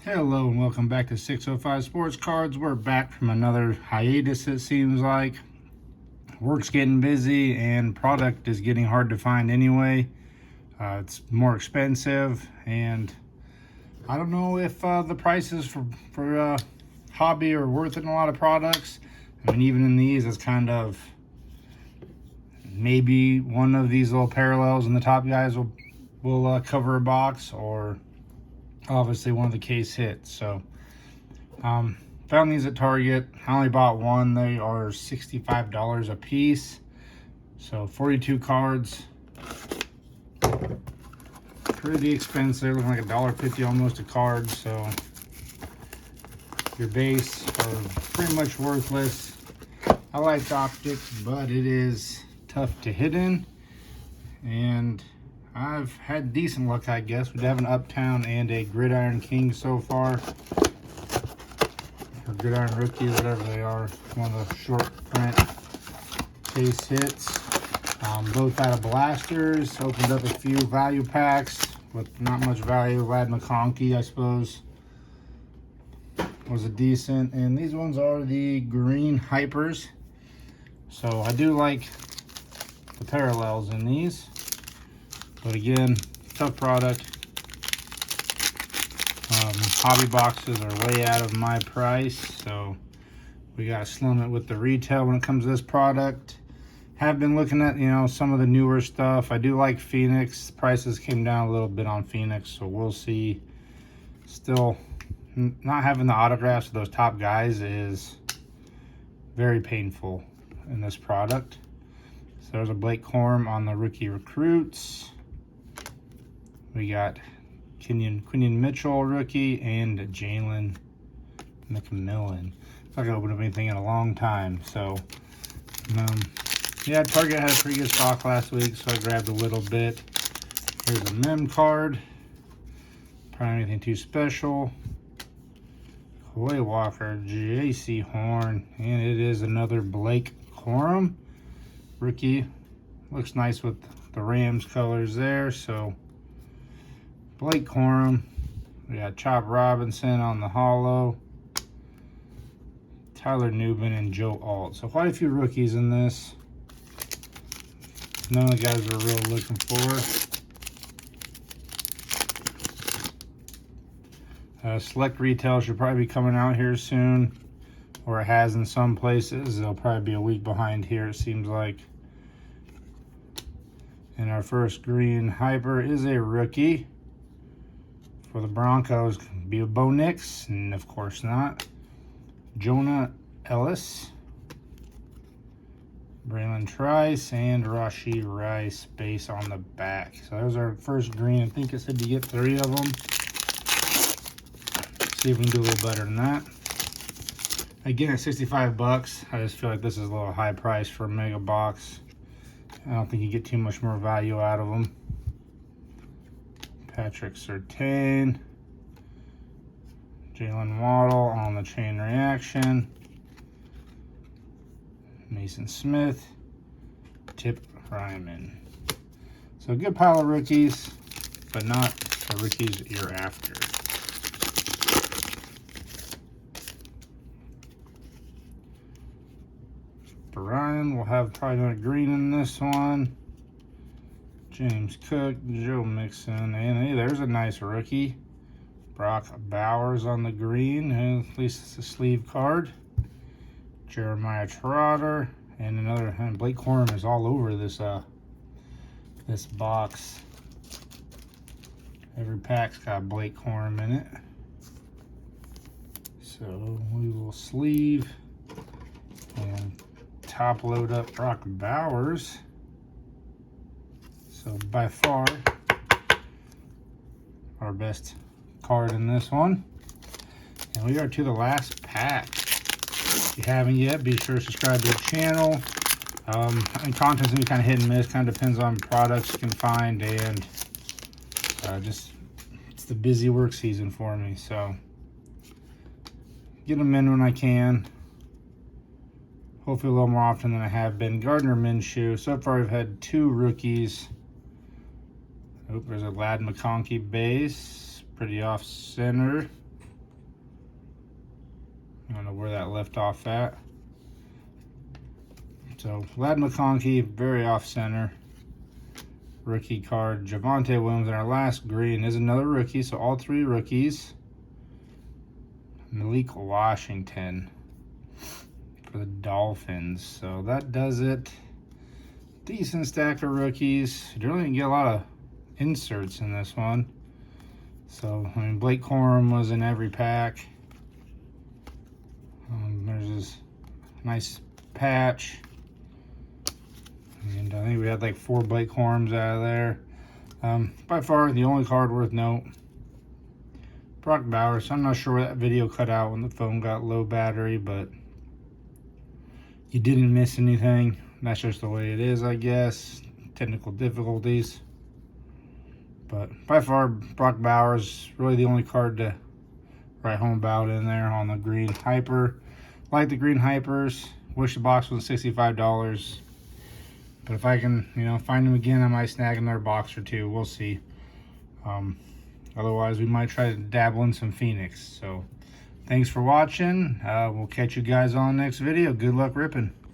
Hello and welcome back to 605 Sports Cards. We're back from another hiatus, it seems like. Work's getting busy and product is getting hard to find anyway. It's more expensive, and I don't know if the prices for hobby are worth it in a lot of products. I mean, even in these, it's kind of maybe one of these little parallels and the top guys will cover a box, or obviously one of the case hits. So found these at Target. I only bought one. They are $65 a piece, so 42 cards. Pretty expensive, looking like $1.50 almost a card. So your base are pretty much worthless. I like Optics, but it is tough to hit in, and I've had decent luck, I guess. We have an Uptown and a Gridiron King so far. Or Gridiron Rookie, whatever they are. One of the short print case hits. Both out of blasters. Opened up a few value packs with not much value. Ladd McConkey, I suppose, was a decent. And these ones are the green hypers. So I do like the parallels in these. But again, tough product. Hobby boxes are way out of my price, so we gotta slim it with the retail when it comes to this product. Have been looking at, some of the newer stuff. I do like Phoenix. Prices came down a little bit on Phoenix, so we'll see. Still, not having the autographs of those top guys is very painful in this product. So there's a Blake Corum on the rookie recruits. We got Quinion Mitchell rookie and Jalen McMillan. It's not gonna open up anything in a long time. So yeah, Target had a pretty good stock last week, so I grabbed a little bit. Here's a mem card. Probably anything too special. Kawhi Walker, JC Horn, and it is another Blake Corum rookie. Looks nice with the Rams colors there. So Blake Corum. We got Chop Robinson on the holo. Tyler Nubin and Joe Alt. So quite a few rookies in this. None of the guys we're really looking for. Select retail should probably be coming out here soon, or it has in some places. It'll probably be a week behind here, it seems like. And our first green hyper is a rookie. For the Broncos, be a Bo Nix, and of course not. Jonah Ellis, Braylon Trice, and Rashee Rice base on the back. So there's our first green. I think it said you get 3 of them. See if we can do a little better than that. Again, at 65 bucks, I just feel like this is a little high price for a mega box. I don't think you get too much more value out of them. Patrick Surtain, Jalen Waddle on the chain reaction, Mason Smith, Tip Ryman. So a good pile of rookies, but not the rookies you're after. Brian will have probably another green in this one. James Cook, Joe Mixon, and hey, there's a nice rookie. Brock Bowers on the green, at least it's a sleeve card. Jeremiah Trotter, and another, and Blake Corum is all over this this box. Every pack's got Blake Corum in it. So we will sleeve and top load up Brock Bowers. So by far our best card in this one. And we are to the last pack. If you haven't yet, be sure to subscribe to the channel. And content's gonna be kind of hit and miss, kind of depends on products you can find, and just it's the busy work season for me, so get them in when I can. Hopefully a little more often than I have been. Gardner Minshew. So far we've had 2 rookies. Oh, there's a Ladd McConkey base. Pretty off center. I don't know where that left off at. So Ladd McConkey, very off center. Rookie card. Javonte Williams, and our last green is another rookie, so all three rookies. Malik Washington for the Dolphins. So that does it. Decent stack of rookies. You really didn't get a lot of inserts in this one. So, I mean, Blake Corum was in every pack. There's this nice patch. And I think we had like 4 Blake Corums out of there. By far, the only card worth note. Brock Bowers. I'm not sure where that video cut out when the phone got low battery, but you didn't miss anything. That's just the way it is, I guess. Technical difficulties. But by far, Brock Bowers, really the only card to write home about in there on the green hyper. Like the green hypers. Wish the box was $65. But if I can, find them again, I might snag another box or two. We'll see. Otherwise, we might try to dabble in some Phoenix. So, thanks for watching. We'll catch you guys on the next video. Good luck ripping.